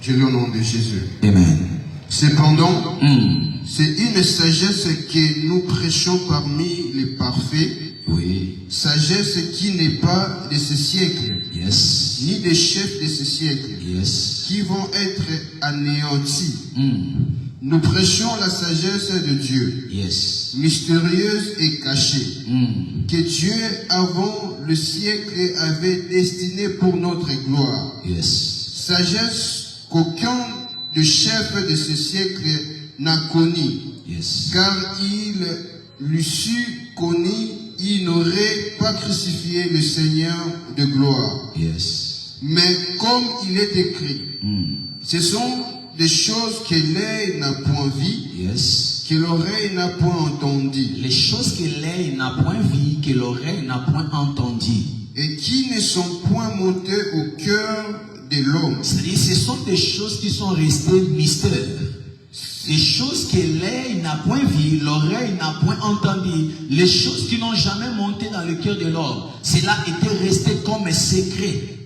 Je le nom de Jésus. Amen. Cependant, c'est une sagesse que nous prêchons parmi les parfaits. Oui. Sagesse qui n'est pas de ce siècle, Yes. ni des chefs de ce siècle, Yes. qui vont être anéantis. Nous prêchons la sagesse de Dieu, Yes. mystérieuse et cachée, que Dieu avant le siècle avait destinée pour notre gloire. Yes. Sagesse qu'aucun des chefs de ce siècle n'a connue, Yes. car il l'eût connu, il n'aurait pas crucifié le Seigneur de gloire. Yes. Mais comme il est écrit, ce sont des choses que l'œil n'a point vues, Yes. que l'oreille n'a point entendues, Les choses que l'œil n'a point vues, que l'oreille n'a point entendues. et qui ne sont point montées au cœur de l'homme. C'est-à-dire, ce sont des choses qui sont restées mystères. Les choses que l'œil n'a point vues, l'oreille n'a point entendues, les choses qui n'ont jamais monté dans le cœur de l'homme, cela était resté comme un secret.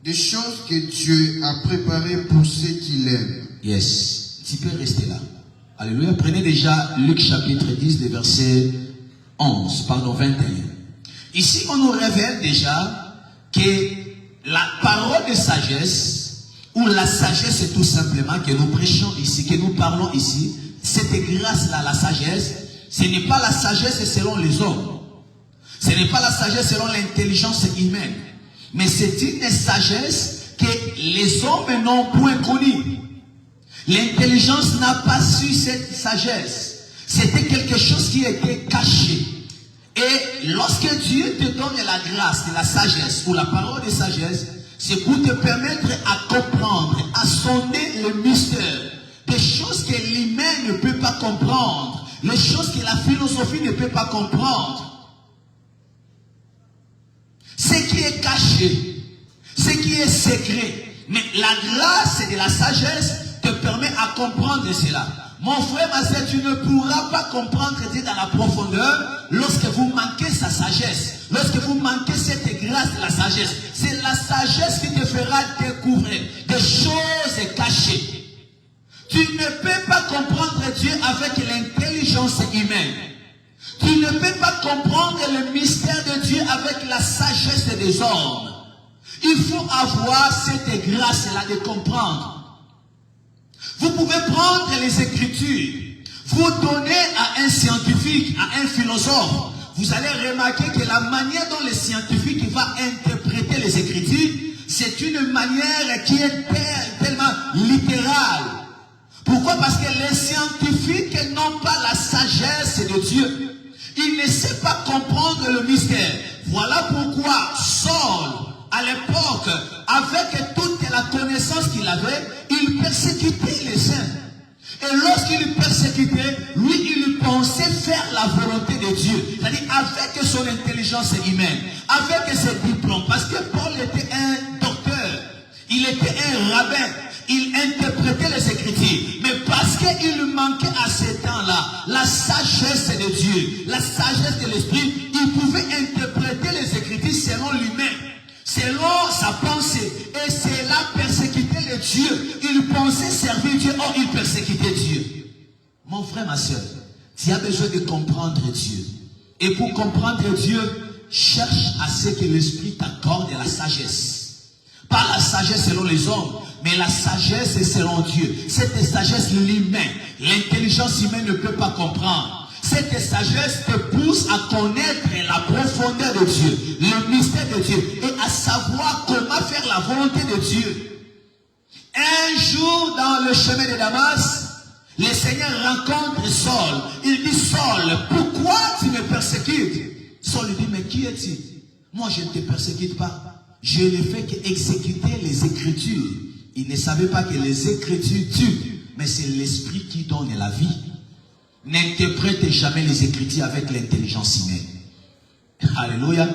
Des choses que Dieu a préparées pour ceux qui l'aiment. Yes. Tu peux rester là. Alléluia. Prenez déjà Luc chapitre 10, le verset 21. Ici, on nous révèle déjà que la parole de sagesse, ou la sagesse, c'est tout simplement que nous prêchons ici, que nous parlons ici, cette grâce-là, la sagesse, ce n'est pas la sagesse selon les hommes. Ce n'est pas la sagesse selon l'intelligence humaine. Mais c'est une sagesse que les hommes n'ont point connue. L'intelligence n'a pas su cette sagesse. C'était quelque chose qui était caché. Et lorsque Dieu te donne la grâce de la sagesse ou la parole de sagesse, c'est pour te permettre à comprendre, à sonder le mystère. Des choses que l'humain ne peut pas comprendre. Les choses que la philosophie ne peut pas comprendre. Ce qui est caché, ce qui est secret. Mais la grâce de la sagesse te permet à comprendre cela. Mon frère, ma soeur, tu ne pourras pas comprendre Dieu dans la profondeur lorsque vous manquez sa sagesse. Lorsque vous manquez cette grâce de la sagesse. C'est la sagesse qui te fera découvrir des choses cachées. Tu ne peux pas comprendre Dieu avec l'intelligence humaine. Tu ne peux pas comprendre le mystère de Dieu avec la sagesse des hommes. Il faut avoir cette grâce-là de comprendre. Vous pouvez prendre les Écritures, vous donner à un scientifique, à un philosophe. Vous allez remarquer que la manière dont le scientifique va interpréter les Écritures, c'est une manière qui est tellement littérale. Pourquoi? Parce que les scientifiques n'ont pas la sagesse de Dieu. Ils ne savent pas comprendre le mystère. Voilà pourquoi Saul, à l'époque, avec toute la connaissance qu'il avait, il persécutait les saints. Et lorsqu'il persécutait, lui, il pensait faire la volonté de Dieu. C'est-à-dire avec son intelligence humaine, avec ses diplômes. Parce que Paul était un docteur, il était un rabbin. Il interprétait les Écritures. Mais parce qu'il manquait à ce temps-là la sagesse de Dieu, la sagesse de l'Esprit, il pouvait interpréter les Écritures selon lui-même, selon sa pensée. Et cela persécutait le Dieu. Il pensait servir Dieu, or il persécutait Dieu. Mon frère, ma soeur, tu as besoin de comprendre Dieu. Et pour comprendre Dieu, cherche à ce que l'Esprit t'accorde la sagesse. Pas la sagesse selon les hommes, mais la sagesse est selon Dieu. Cette sagesse, l'humain, l'intelligence humaine ne peut pas comprendre. Cette sagesse te pousse à connaître la profondeur de Dieu, le mystère de Dieu, et à savoir comment faire la volonté de Dieu. Un jour, dans le chemin de Damas, le Seigneur rencontre Saul. Il dit, Saul, pourquoi tu me persécutes? Saul lui dit, mais qui es-tu? Moi, je ne te persécute pas. Je ne fais qu'exécuter les Écritures. Il ne savait pas que les Écritures tuent, mais c'est l'Esprit qui donne la vie. N'interprète jamais les Écritures avec l'intelligence humaine. Alléluia.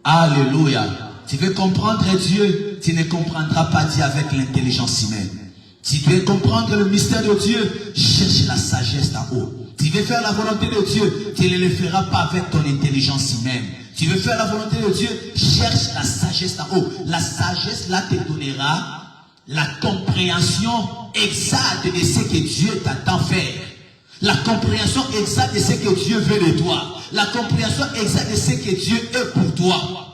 Alléluia. Tu veux comprendre Dieu, tu ne comprendras pas Dieu avec l'intelligence humaine. Si tu veux comprendre le mystère de Dieu, cherche la sagesse d'en haut. Tu veux faire la volonté de Dieu, tu ne le feras pas avec ton intelligence humaine. Tu veux faire la volonté de Dieu, cherche la sagesse d'en haut. La sagesse là te donnera la compréhension exacte de ce que Dieu t'attend faire. La compréhension exacte de ce que Dieu veut de toi. La compréhension exacte de ce que Dieu est pour toi.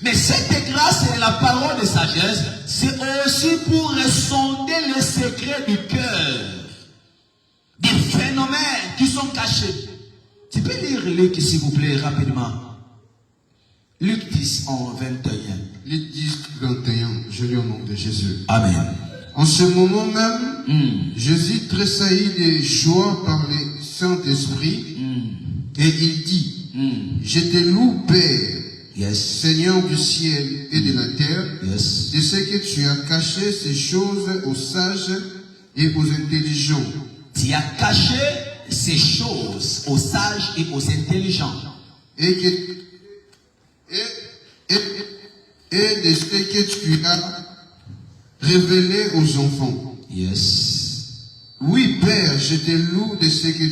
Mais cette grâce et la parole de sagesse, c'est aussi pour sonder les secrets du cœur. Des phénomènes qui sont cachés. Tu peux lire Luc, s'il vous plaît, rapidement. Luc 10, en 21. Luc 10, 21. Je lis au nom de Jésus. Amen. En ce moment même, Jésus tressaillit de joie par le Saint-Esprit et il dit, je te loue, Père, Seigneur du ciel et de la terre, de ce que tu as caché ces choses aux sages et aux intelligents. Tu as caché ces choses aux sages et aux intelligents. Et de ce que tu as révélé aux enfants. Oui, Père, je te loue de ce que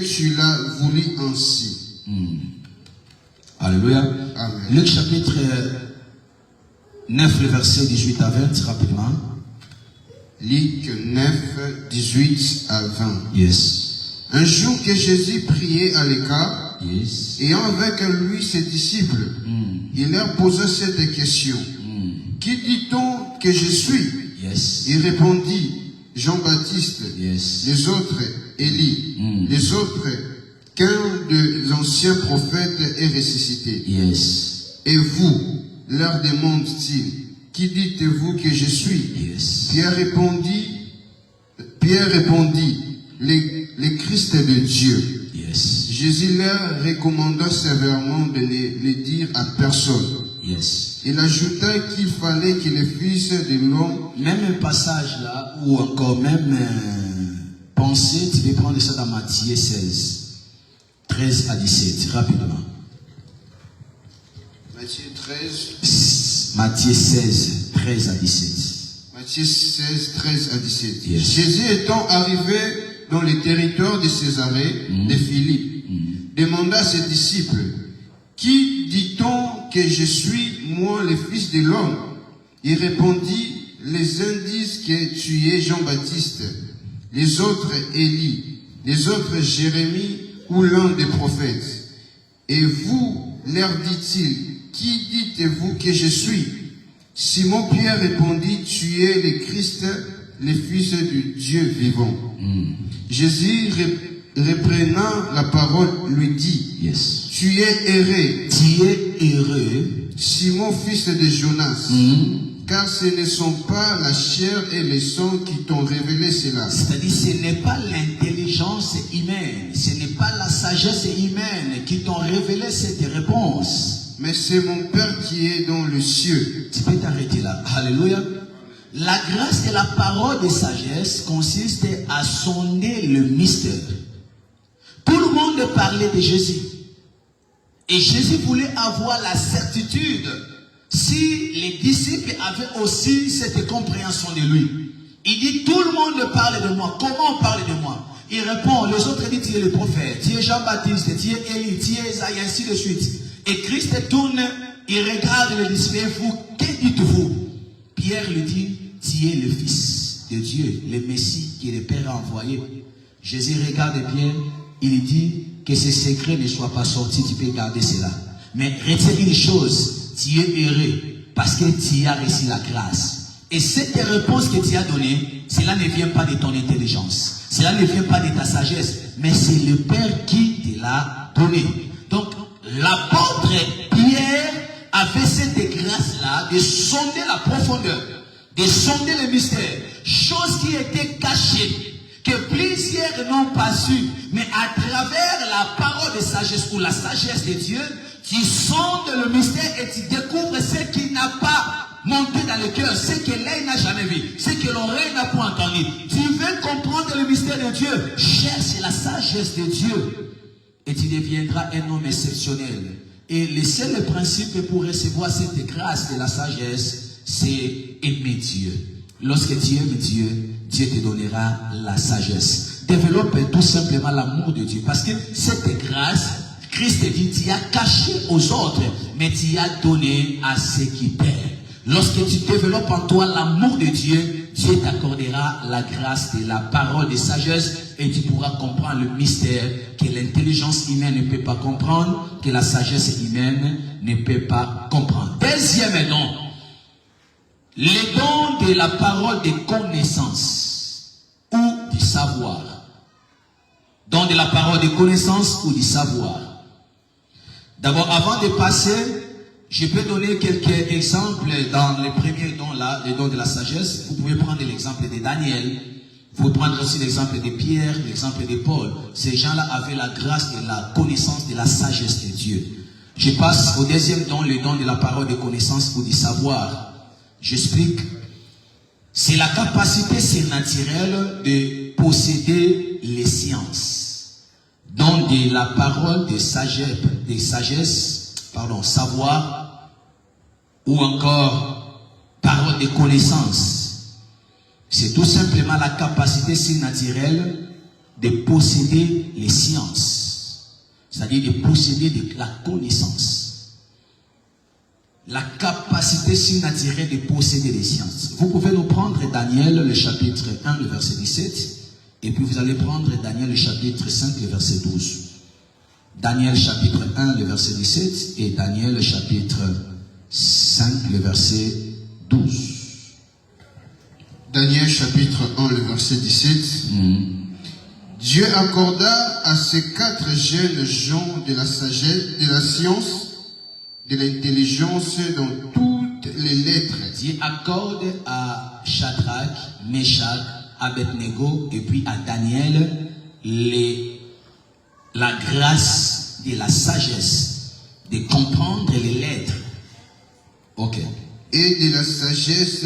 tu l'as voulu ainsi. Alléluia. Amen. Luc chapitre 9, le verset 18 à 20, rapidement. Luc 9, 18 à 20. Un jour que Jésus priait à l'écart, ayant avec lui ses disciples, il leur posa cette question. Qui dit-on que je suis? Il répondit, Jean-Baptiste, les autres, Élie, les autres, qu'un des anciens prophètes est ressuscité. Et vous, leur demande-t-il, qui dites-vous que je suis? Pierre répondit, le Christ de Dieu. Jésus leur recommanda sévèrement de ne le dire à personne. Il ajouta qu'il fallait que le Fils de l'homme... Même un passage là, ou encore même pensée, tu peux prendre ça dans Matthieu 16, 13 à 17, rapidement. Matthieu 13. Matthieu 16, 13 à 17. Matthieu 16, 13 à 17. Jésus étant arrivé dans le territoire de Césarée, de Philippe, demanda à ses disciples, qui dit-on que je suis, moi, le Fils de l'homme? Il répondit, les uns disent que tu es Jean-Baptiste, les autres Élie, les autres Jérémie ou l'un des prophètes. Et vous, leur dit-il, qui dites-vous que je suis? Simon-Pierre répondit, tu es le Christ, le Fils du Dieu vivant. Jésus, reprenant la parole, lui dit, tu es heureux, Simon, fils de Jonas, car ce ne sont pas la chair et le sang qui t'ont révélé cela. C'est-à-dire, ce n'est pas l'intelligence humaine, ce n'est pas la sagesse humaine qui t'ont révélé cette réponse. Mais c'est mon Père qui est dans le cieux. Tu peux t'arrêter là. Alléluia. La grâce de la parole de sagesse consiste à sonder le mystère. Tout le monde parlait de Jésus. Et Jésus voulait avoir la certitude si les disciples avaient aussi cette compréhension de lui. Il dit, tout le monde parle de moi. Comment on parle de moi? Il répond, les autres disent, tu es le prophète, tu es Jean-Baptiste, tu es Élie, tu es Isaïe, ainsi de suite. Et Christ tourne, il regarde le disciple, vous, que dites-vous? Pierre lui dit, tu es le Fils de Dieu, le Messie que le Père a envoyé. Jésus regarde Pierre, il dit que ce secret ne soit pas sorti, tu peux garder cela. Mais retiens une chose, tu es heureux parce que tu as reçu la grâce. Et cette réponse que tu as donnée, cela ne vient pas de ton intelligence, cela ne vient pas de ta sagesse, mais c'est le Père qui te l'a donné. Donc, l'apôtre Pierre avait cette grâce-là de sonder la profondeur, de sonder le mystère, chose qui était cachée, que plusieurs n'ont pas su, mais à travers la parole de sagesse ou la sagesse de Dieu, tu sondes le mystère et tu découvres ce qui n'a pas monté dans le cœur, ce que l'œil n'a jamais vu, ce que l'oreille n'a pas entendu. Tu veux comprendre le mystère de Dieu, cherche la sagesse de Dieu et tu deviendras un homme exceptionnel. Et le seul principe pour recevoir cette grâce de la sagesse, c'est aimer Dieu. Lorsque tu aimes Dieu, Dieu te donnera la sagesse. Développe tout simplement l'amour de Dieu. Parce que cette grâce, Christ dit, tu as caché aux autres, mais tu as donné à ceux qui perdent. Lorsque tu développes en toi l'amour de Dieu, Dieu t'accordera la grâce de la parole de sagesse et tu pourras comprendre le mystère que l'intelligence humaine ne peut pas comprendre, que la sagesse humaine ne peut pas comprendre. Deuxième don, les dons de la parole de connaissance ou du savoir. Don de la parole de connaissance ou du savoir. D'abord, avant de passer, je peux donner quelques exemples dans les premiers dons là, les dons de la sagesse. Vous pouvez prendre l'exemple de Daniel. Vous pouvez prendre aussi l'exemple de Pierre, l'exemple de Paul. Ces gens-là avaient la grâce de la connaissance de la sagesse de Dieu. Je passe au deuxième don, le don de la parole de connaissance ou du savoir. J'explique. C'est la capacité surnaturelle de posséder les sciences. Don de la parole de sagesse, savoir, ou encore parole de connaissance. C'est tout simplement la capacité surnaturelle de posséder les sciences, c'est-à-dire de posséder de la connaissance. La capacité surnaturelle de posséder les sciences. Vous pouvez nous prendre Daniel, le chapitre 1, le verset 17, et puis vous allez prendre Daniel, le chapitre 5, le verset 12. Daniel chapitre 1, le verset 17 et Daniel chapitre 5, le verset 12. Daniel chapitre 1, le verset 17. Dieu accorda à ces 4 jeunes gens de la sagesse, de la science, de l'intelligence dans toutes les lettres. Dieu accorde à Shadrach, Meshach, Abednego et puis à Daniel la grâce de la sagesse, de comprendre les lettres. Ok. Et de la sagesse,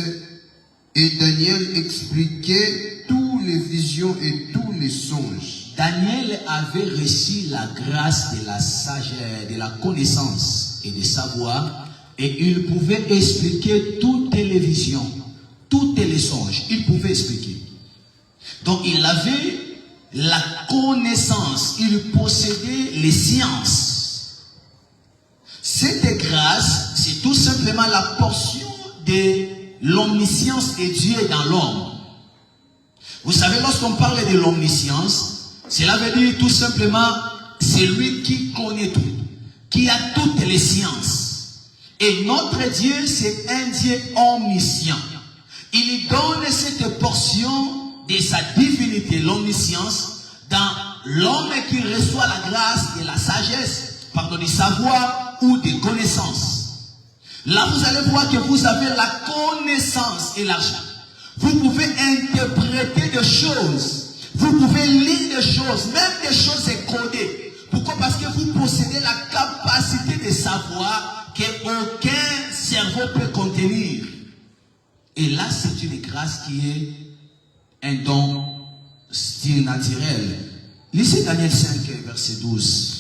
et Daniel expliquait toutes les visions et tous les songes. Daniel avait reçu la grâce de la sagesse, de la connaissance et du savoir, et il pouvait expliquer toutes les visions, tous les songes. Il pouvait expliquer. Donc il avait la connaissance, il possédait les sciences. Cette grâce, c'est tout simplement la portion de l'omniscience de Dieu dans l'homme. Vous savez, lorsqu'on parle de l'omniscience, cela veut dire tout simplement celui qui connaît tout, qui a toutes les sciences. Et notre Dieu, c'est un Dieu omniscient. Il donne cette portion de sa divinité, l'omniscience, dans l'homme qui reçoit la grâce de la sagesse, du savoir ou des connaissances. Là, vous allez voir que vous avez la connaissance et l'argent. Vous pouvez interpréter des choses. Vous pouvez lire des choses, même des choses codées. Pourquoi? Parce que vous possédez la capacité de savoir qu'aucun cerveau peut contenir. Et là, c'est une grâce qui est un don surnaturel. Lisez Daniel 5, verset 12.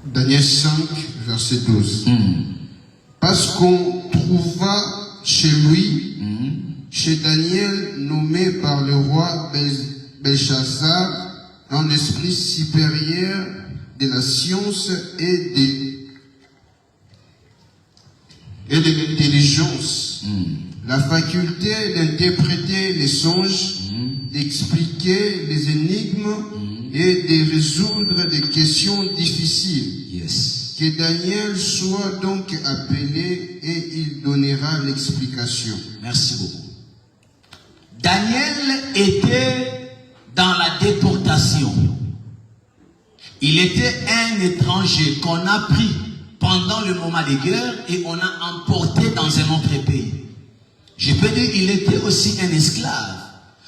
Daniel 5, verset 12. Parce qu'on trouva chez lui, chez Daniel, nommé par le roi Belshazzar, un esprit supérieur de la science et de l'intelligence, la faculté d'interpréter les songes, d'expliquer les énigmes et de résoudre des questions difficiles. Que Daniel soit donc appelé et il donnera l'explication. Merci beaucoup. Daniel était dans la déportation. Il était un étranger qu'on a pris pendant le moment de guerre et on a emporté dans un autre pays. Je peux dire qu'il était aussi un esclave.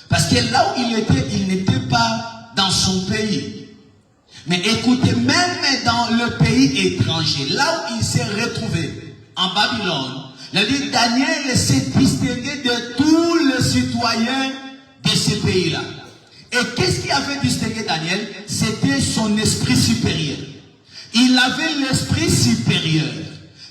Parce que là où il était, il n'était pas dans son pays. Mais écoutez, même dans le pays étranger, là où il s'est retrouvé, en Babylone, Daniel s'est distingué de tous les citoyens de ce pays-là. Et qu'est-ce qui avait distingué Daniel? C'était son esprit supérieur. Il avait l'esprit supérieur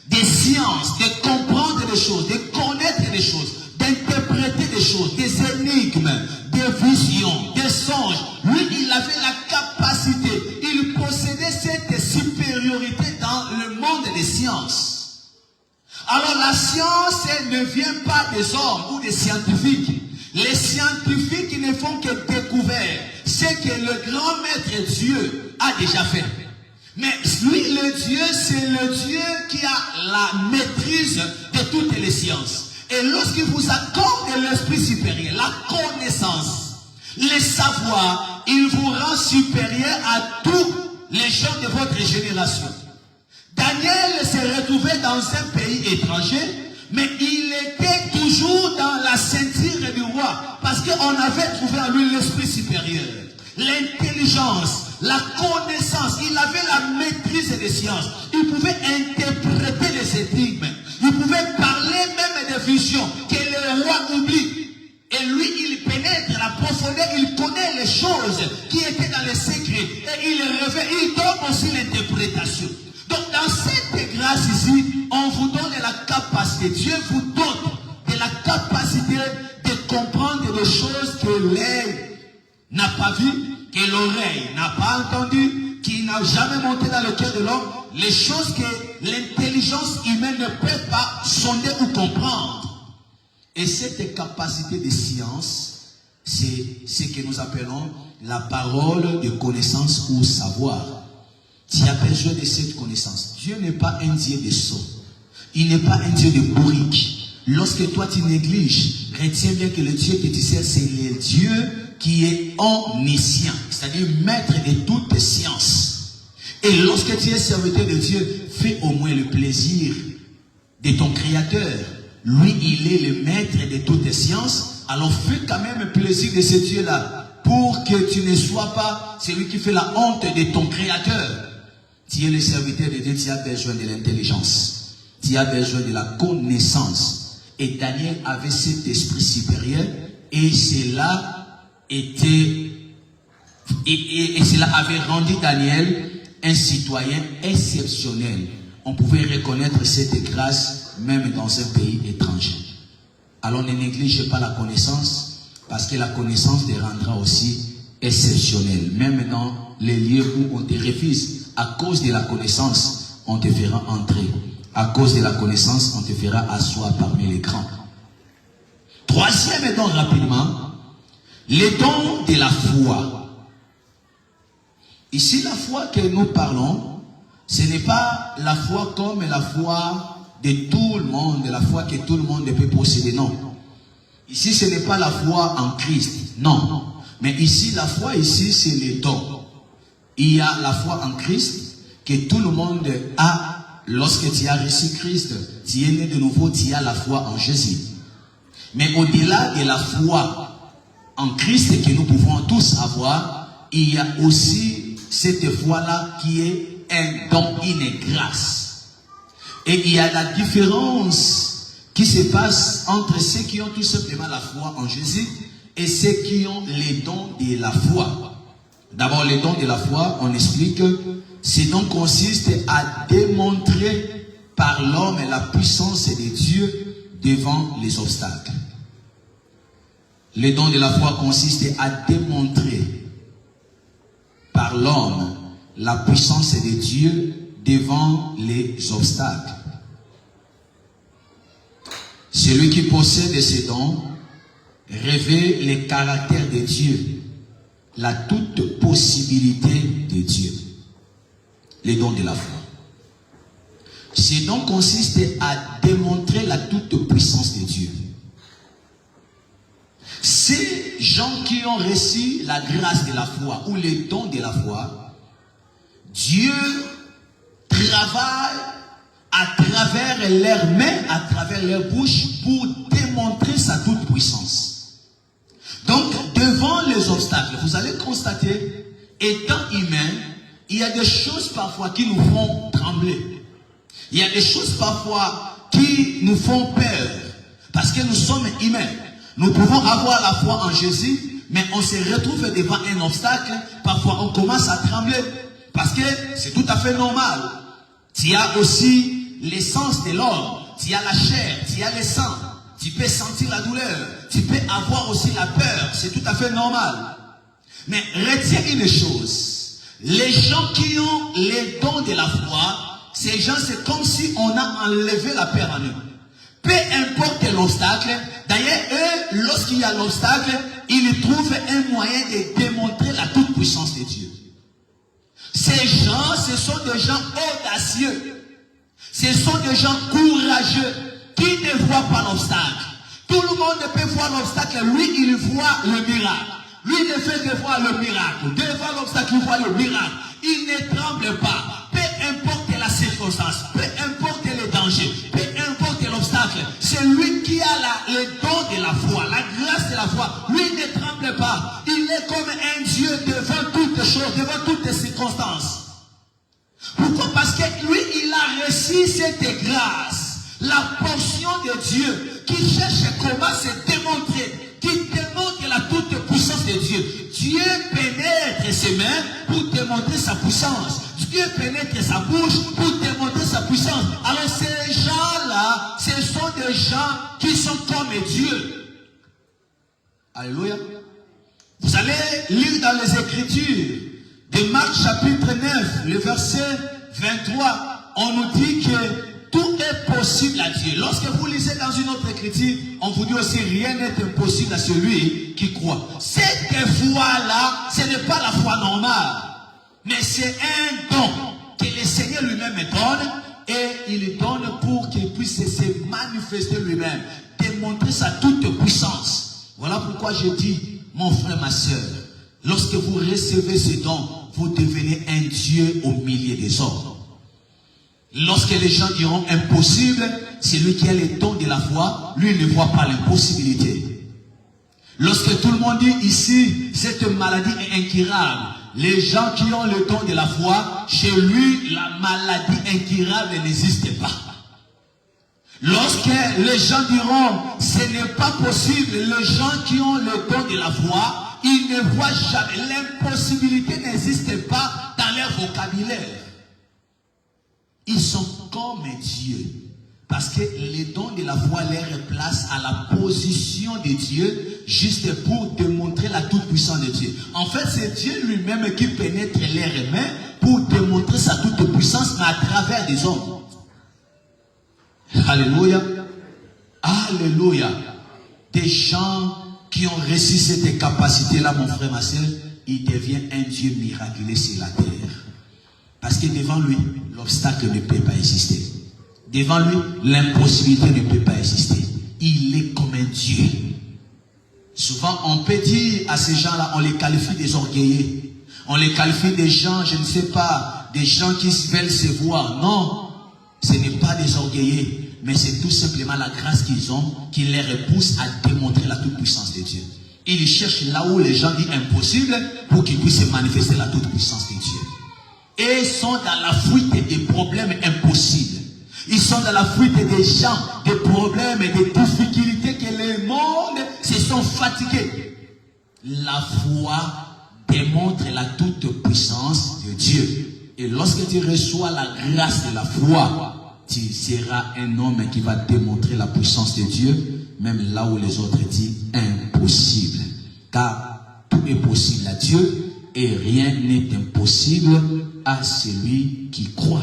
des sciences, de comprendre des choses, de connaître des choses, d'interpréter des choses, des énigmes, des visions, des songes. Lui, il avait la capacité, il possédait cette supériorité dans sciences. Alors la science ne vient pas des hommes ou des scientifiques. Les scientifiques ne font que découvrir ce que le grand maître Dieu a déjà fait. Mais lui, le Dieu, c'est le Dieu qui a la maîtrise de toutes les sciences. Et lorsqu'il vous accorde l'esprit supérieur, la connaissance, le savoir, il vous rend supérieur à tous les gens de votre génération. Daniel s'est retrouvé dans un pays étranger, mais il était toujours dans la ceinture du roi, parce qu'on avait trouvé en lui l'esprit supérieur, l'intelligence, la connaissance. Il avait la maîtrise des sciences. Il pouvait interpréter les énigmes. Il pouvait parler même des visions que le roi oublie. Et lui, il pénètre la profondeur, il connaît les choses qui étaient dans les secrets. Et il révèle, il donne aussi l'interprétation. Donc dans cette grâce ici, on vous donne la capacité. Dieu vous donne de la capacité de comprendre des choses que l'œil n'a pas vues, que l'oreille n'a pas entendu, qui n'a jamais monté dans le cœur de l'homme, les choses que l'intelligence humaine ne peut pas sonder ou comprendre. Et cette capacité de science, c'est ce que nous appelons la parole de connaissance ou savoir. Tu as besoin de cette connaissance. Dieu n'est pas un Dieu de sots. Il n'est pas un Dieu de bourrique. Lorsque toi tu négliges, retiens bien que le Dieu que tu sais, c'est le Dieu qui est omniscient, c'est-à-dire maître de toutes sciences. Et lorsque tu es serviteur de Dieu, fais au moins le plaisir de ton Créateur. Lui, il est le maître de toutes sciences. Alors fais quand même plaisir de ce Dieu-là, pour que tu ne sois pas celui qui fait la honte de ton Créateur. Tu es le serviteur de Dieu, tu as besoin de l'intelligence. Tu as besoin de la connaissance. Et Daniel avait cet esprit supérieur, et cela cela avait rendu Daniel un citoyen exceptionnel. On pouvait reconnaître cette grâce même dans un pays étranger. Alors ne néglige pas la connaissance, parce que la connaissance te rendra aussi exceptionnel. Même dans les lieux où on te refuse, à cause de la connaissance, on te fera entrer. À cause de la connaissance, on te fera asseoir parmi les grands. Troisième don rapidement, les dons de la foi. Ici, la foi que nous parlons, ce n'est pas la foi comme la foi de tout le monde, la foi que tout le monde peut posséder, non. Ici, ce n'est pas la foi en Christ, non. Mais ici, la foi, ici, c'est les dons. Il y a la foi en Christ que tout le monde a. Lorsque tu as reçu Christ, tu es né de nouveau, tu as la foi en Jésus. Mais au-delà de la foi en Christ que nous pouvons tous avoir, il y a aussi cette foi-là qui est un don, une grâce. Et il y a la différence qui se passe entre ceux qui ont tout simplement la foi en Jésus et ceux qui ont les dons de la foi. D'abord, les dons de la foi, on explique que ces dons consistent à démontrer par l'homme la puissance de Dieu devant les obstacles. Les dons de la foi consistent à démontrer par l'homme la puissance de Dieu devant les obstacles. Celui qui possède ces dons révèle le caractère de Dieu, la toute possibilité de Dieu. Les dons de la foi. Ces dons consistent à démontrer la toute puissance de Dieu. Ces gens qui ont reçu la grâce de la foi ou les dons de la foi, Dieu travaille à travers leurs mains, à travers leur bouche pour démontrer sa toute puissance. Donc, devant les obstacles, vous allez constater, étant humain, il y a des choses parfois qui nous font trembler. Il y a des choses parfois qui nous font peur. Parce que nous sommes humains. Nous pouvons avoir la foi en Jésus, mais on se retrouve devant un obstacle. Parfois on commence à trembler. Parce que c'est tout à fait normal. Tu as aussi l'essence de l'homme. Tu as la chair, tu as le sang. Tu peux sentir la douleur. Tu peux avoir aussi la peur. C'est tout à fait normal. Mais retiens une chose. Les gens qui ont les dons de la foi, ces gens, c'est comme si on a enlevé la peur en eux. Peu importe l'obstacle, d'ailleurs, eux, lorsqu'il y a l'obstacle, ils trouvent un moyen de démontrer la toute-puissance de Dieu. Ces gens, ce sont des gens audacieux. Ce sont des gens courageux qui ne voient pas l'obstacle. Tout le monde peut voir l'obstacle. Lui, il voit le miracle. Lui, il ne fait que voir le miracle. Devant l'obstacle, il voit le miracle. Il ne tremble pas. Peu importe la circonstance, peu importe le danger, peu importe l'obstacle, c'est lui qui a le don de la foi, la grâce de la foi. Lui ne tremble pas. Il est comme un Dieu devant toutes choses, devant toutes les circonstances. Pourquoi? Parce que lui, il a reçu cette grâce, la portion de Dieu, qui cherche comment se démontrer, qui démontre la toute puissance de Dieu. Dieu pénètre ses mains pour démontrer sa puissance. Dieu pénètre sa bouche pour démontrer sa puissance. Alors ces gens-là, ce sont des gens qui sont comme Dieu. Alléluia. Vous allez lire dans les Écritures de Marc chapitre 9, le verset 23, on nous dit que tout est possible à Dieu. Lorsque vous lisez dans une autre écriture, on vous dit aussi rien n'est impossible à celui qui croit. Cette foi-là, ce n'est pas la foi normale, mais c'est un don que le Seigneur lui-même donne, et il donne pour qu'il puisse se manifester lui-même, démontrer sa toute puissance. Voilà pourquoi je dis, mon frère, ma soeur, lorsque vous recevez ce don, vous devenez un Dieu au milieu des hommes. Lorsque les gens diront impossible, c'est lui qui a le don de la foi, lui ne voit pas l'impossibilité. Lorsque tout le monde dit ici, cette maladie est incurable, les gens qui ont le don de la foi, chez lui, la maladie incurable n'existe pas. Lorsque les gens diront, ce n'est pas possible, les gens qui ont le don de la foi, ils ne voient jamais, l'impossibilité n'existe pas dans leur vocabulaire. Ils sont comme Dieu. Parce que les dons de la foi les replacent à la position de Dieu, juste pour démontrer la toute-puissance de Dieu. En fait, c'est Dieu lui-même qui pénètre leurs mains pour démontrer sa toute-puissance, mais à travers des hommes. Alléluia. Alléluia. Des gens qui ont reçu cette capacité-là, mon frère, ma soeur, il devient un Dieu miraculeux sur la terre. Parce que devant lui, l'obstacle ne peut pas exister. Devant lui, l'impossibilité ne peut pas exister. Il est comme un Dieu. Souvent, on peut dire à ces gens-là, on les qualifie des orgueillés. On les qualifie des gens, je ne sais pas, des gens qui veulent se voir. Non, ce n'est pas des orgueillés, mais c'est tout simplement la grâce qu'ils ont qui les repousse à démontrer la toute-puissance de Dieu. Ils cherchent là où les gens disent impossible pour qu'ils puissent manifester la toute-puissance de Dieu. Et ils sont dans la fuite des problèmes impossibles. Ils sont dans la fuite des gens, des problèmes et des difficultés que le monde se sont fatigués. La foi démontre la toute-puissance de Dieu. Et lorsque tu reçois la grâce de la foi, tu seras un homme qui va démontrer la puissance de Dieu, même là où les autres disent impossible. Car tout est possible à Dieu et rien n'est impossible à celui qui croit.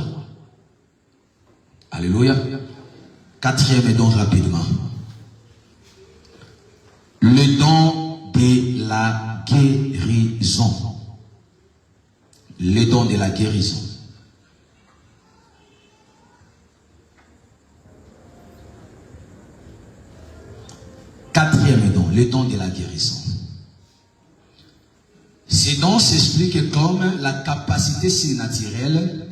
Alléluia. Quatrième don rapidement. Le don de la guérison. Le don de la guérison. Quatrième don, le don de la guérison. Ce don s'explique comme la capacité surnaturelle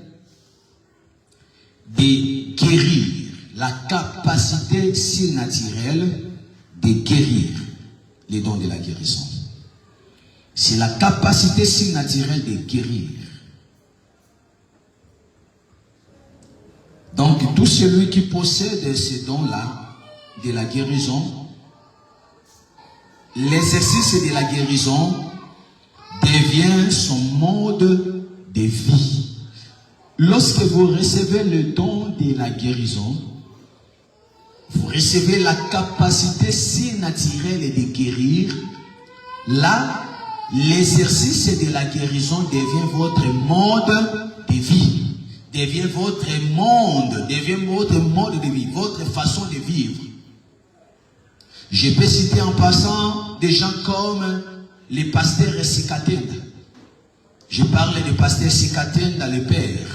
de guérir. La capacité surnaturelle de guérir. Le don de la guérison. C'est la capacité surnaturelle de guérir. Donc, tout celui qui possède ce don-là, de la guérison, l'exercice de la guérison devient son mode de vie. Lorsque vous recevez le don de la guérison, vous recevez la capacité surnaturelle de guérir. Là, l'exercice de la guérison devient votre mode de vie. devient votre monde, devient votre mode de vie, votre façon de vivre. Je peux citer en passant des gens comme les pasteurs Sikatenda. Je parle de pasteur Sikatenda, le père.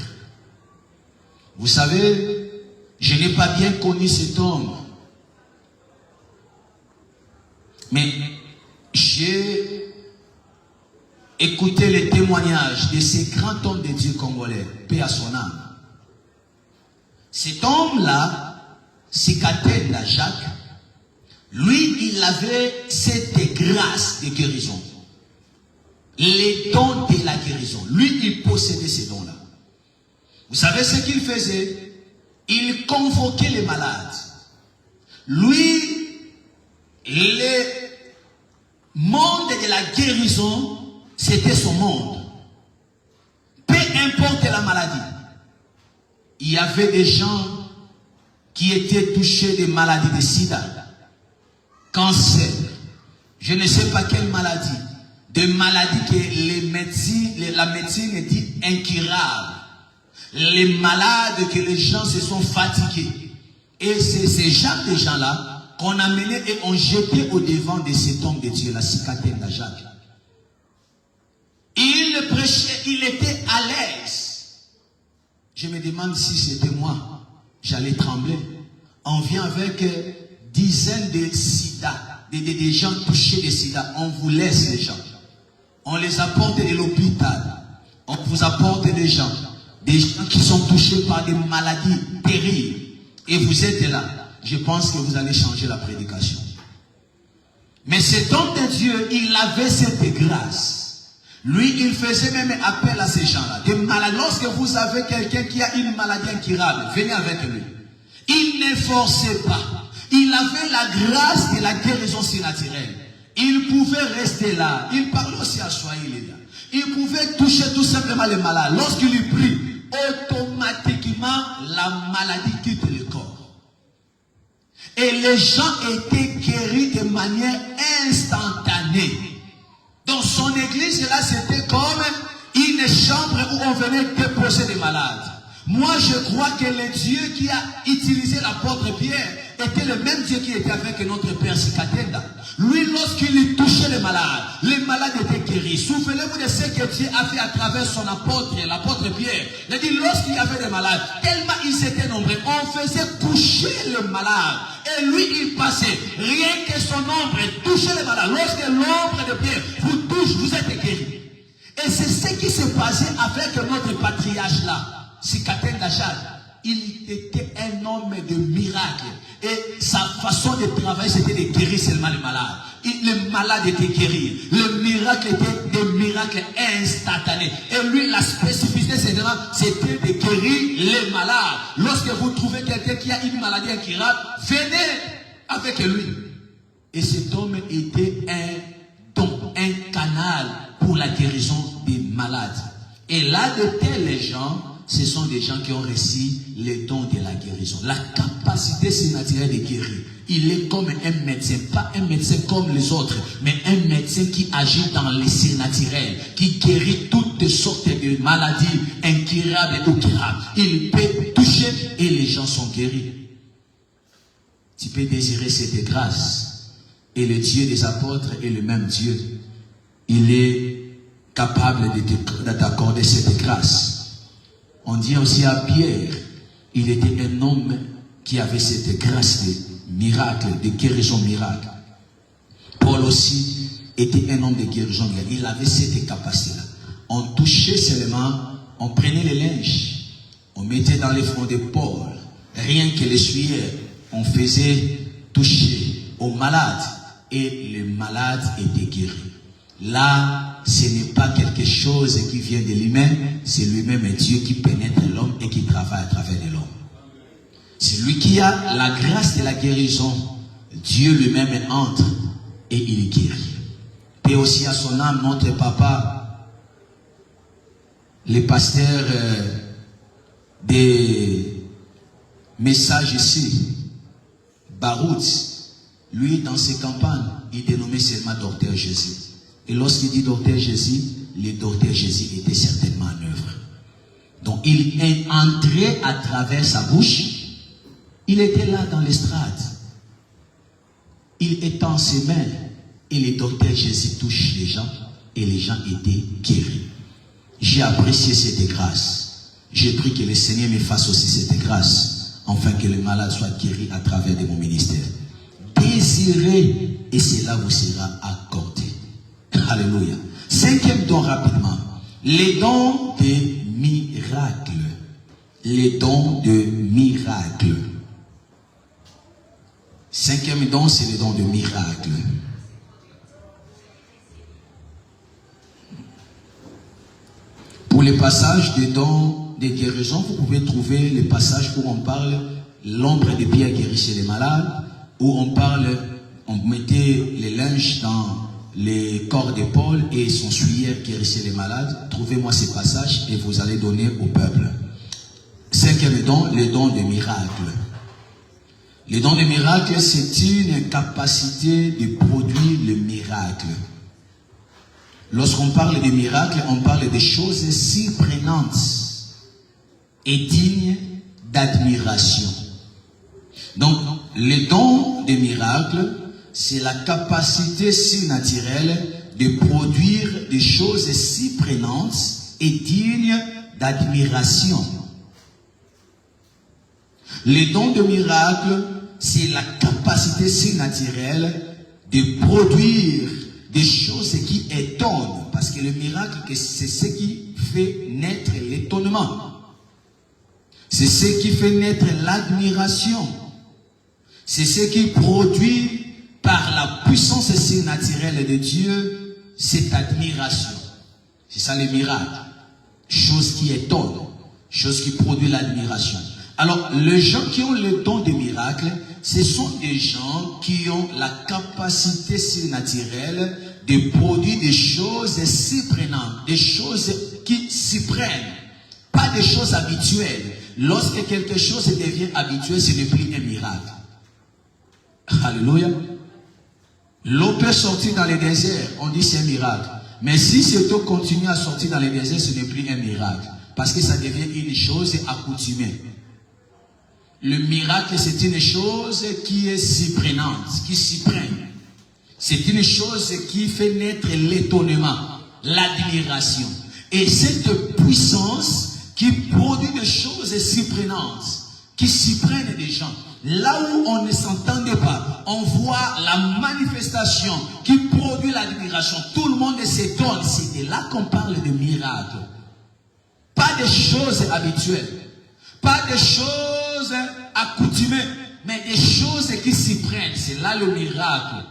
Vous savez, je n'ai pas bien connu cet homme. Mais j'ai écouté les témoignages de ces grands hommes de Dieu congolais, paix à son âme. Cet homme-là, Sikatenda Jacques, lui, il avait cette grâce de guérison. Les dons de la guérison. Lui, il possédait ces dons-là. Vous savez ce qu'il faisait? Il convoquait les malades. Lui, le monde de la guérison, c'était son monde. Peu importe la maladie. Il y avait des gens qui étaient touchés de maladies de sida, cancer, je ne sais pas quelle maladie, des maladies que la médecine dit incurables. Les malades que les gens se sont fatigués. Et c'est ces gens-là qu'on a menés et on jeté au devant de cet homme de Dieu, la Sikatenda Jacques. Il prêchait, il était à l'aise. Je me demande si c'était moi, j'allais trembler. On vient avec dizaines de sida, des gens touchés de sida. On vous laisse les gens. On les apporte de l'hôpital. On vous apporte des gens qui sont touchés par des maladies terribles. Et vous êtes là. Je pense que vous allez changer la prédication. Mais cet homme de Dieu, il avait cette grâce. Lui, il faisait même appel à ces gens-là. Lorsque vous avez quelqu'un qui a une maladie incurable, venez avec lui. Il ne forçait pas. Il avait la grâce de la guérison surnaturelle. Il pouvait rester là. Il parlait aussi à Swahili là. Il pouvait toucher tout simplement les malades. Lorsqu'il y prie, automatiquement, la maladie quitte le corps. Et les gens étaient guéris de manière instantanée. Dans son église, là, c'était comme une chambre où on venait déposer des malades. Moi, je crois que le Dieu qui a utilisé l'apôtre Pierre était le même Dieu qui était avec notre père Sikatenda. Lui, lorsqu'il touchait les malades étaient guéris. Souvenez-vous de ce que Dieu a fait à travers son apôtre, l'apôtre Pierre. Il a dit, lorsqu'il y avait des malades, tellement ils étaient nombreux, on faisait coucher les malades. Et lui, il passait. Rien que son ombre touchait les malades. Lorsque l'ombre de Pierre vous touche, vous êtes guéris. Et c'est ce qui s'est passé avec notre patriarche là. Sikatenda Jacques, il était un homme de miracles. Et sa façon de travailler, c'était de guérir seulement les malades. Les malades étaient guéris. Le miracle était des miracles instantanés. Et lui, la spécificité, c'était de guérir les malades. Lorsque vous trouvez quelqu'un qui a une maladie incurable, venez avec lui. Et cet homme était un canal pour la guérison des malades. Et là, de tels gens, ce sont des gens qui ont reçu les dons de la guérison. La capacité surnaturelle de guérir. Il est comme un médecin. Pas un médecin comme les autres, mais un médecin qui agit dans les surnaturels, qui guérit toutes sortes de maladies incurables ou curables. Il peut toucher et les gens sont guéris. Tu peux désirer cette grâce. Et le Dieu des apôtres est le même Dieu. Il est capable de t'accorder cette grâce. On dit aussi à Pierre, il était un homme qui avait cette grâce de miracle, de guérison miracle. Paul aussi était un homme de guérison miracle. Il avait cette capacité-là. On touchait seulement, on prenait les linges, on mettait dans les fronts de Paul, rien que l'essuyer, on faisait toucher aux malades et les malades étaient guéris. Là, ce n'est pas quelque chose qui vient de lui-même, c'est lui-même un Dieu qui pénètre l'homme et qui travaille à travers de l'homme. C'est lui qui a la grâce de la guérison. Dieu lui-même entre et il guérit. Et aussi à son âme, notre papa, le pasteur des messages ici, Barout, lui dans ses campagnes, il dénommait seulement docteur Jésus. Et lorsqu'il dit docteur Jésus, le docteur Jésus était certainement en œuvre. Donc il est entré à travers sa bouche. Il était là dans l'estrade. Il étend ses mains et le docteur Jésus touche les gens et les gens étaient guéris. J'ai apprécié cette grâce. J'ai pris que le Seigneur me fasse aussi cette grâce, afin que les malades soient guéris à travers de mon ministère. Désirez et cela vous sera accordé. Alléluia. Cinquième don rapidement. Les dons de miracles. Les dons de miracles. Cinquième don, c'est les dons de miracles. Pour les passages des dons de guérison, vous pouvez trouver les passages où on parle l'ombre de Pierre guérissait les malades, où on parle, on mettait les linges dans les corps de Paul et son souillère guérissait les malades. Trouvez-moi ces passages et vous allez donner au peuple. Cinquième don, les dons de miracles. Les dons de miracles, c'est une capacité de produire le miracle. Lorsqu'on parle de miracles, on parle de choses surprenantes et dignes d'admiration. Donc, les dons de miracles, c'est la capacité surnaturelle de produire des choses surprenantes et dignes d'admiration. Les dons de miracles, c'est la capacité surnaturelle de produire des choses qui étonnent. Parce que le miracle, c'est ce qui fait naître l'étonnement. C'est ce qui fait naître l'admiration. C'est ce qui produit par la puissance surnaturelle de Dieu cette admiration. C'est ça le miracle. Chose qui étonne. Chose qui produit l'admiration. Alors, les gens qui ont le don des miracles, ce sont des gens qui ont la capacité surnaturelle de produire des choses surprenantes, des choses qui s'y prennent, pas des choses habituelles. Lorsque quelque chose devient habituel, ce n'est plus un miracle. Alléluia. L'eau peut sortir dans les déserts, on dit c'est un miracle. Mais si cette eau continue à sortir dans les déserts, ce n'est plus un miracle. Parce que ça devient une chose accoutumée. Le miracle, c'est une chose qui est surprenante, qui s'y prend. C'est une chose qui fait naître l'étonnement, l'admiration. Et cette puissance qui produit des choses surprenantes, qui s'y prennent des gens. Là où on ne s'entendait pas, on voit la manifestation qui produit l'admiration. Tout le monde s'étonne. C'est de là qu'on parle de miracle. Pas des choses habituelles. Pas des choses accoutumées, mais des choses qui s'y prennent. C'est là le miracle.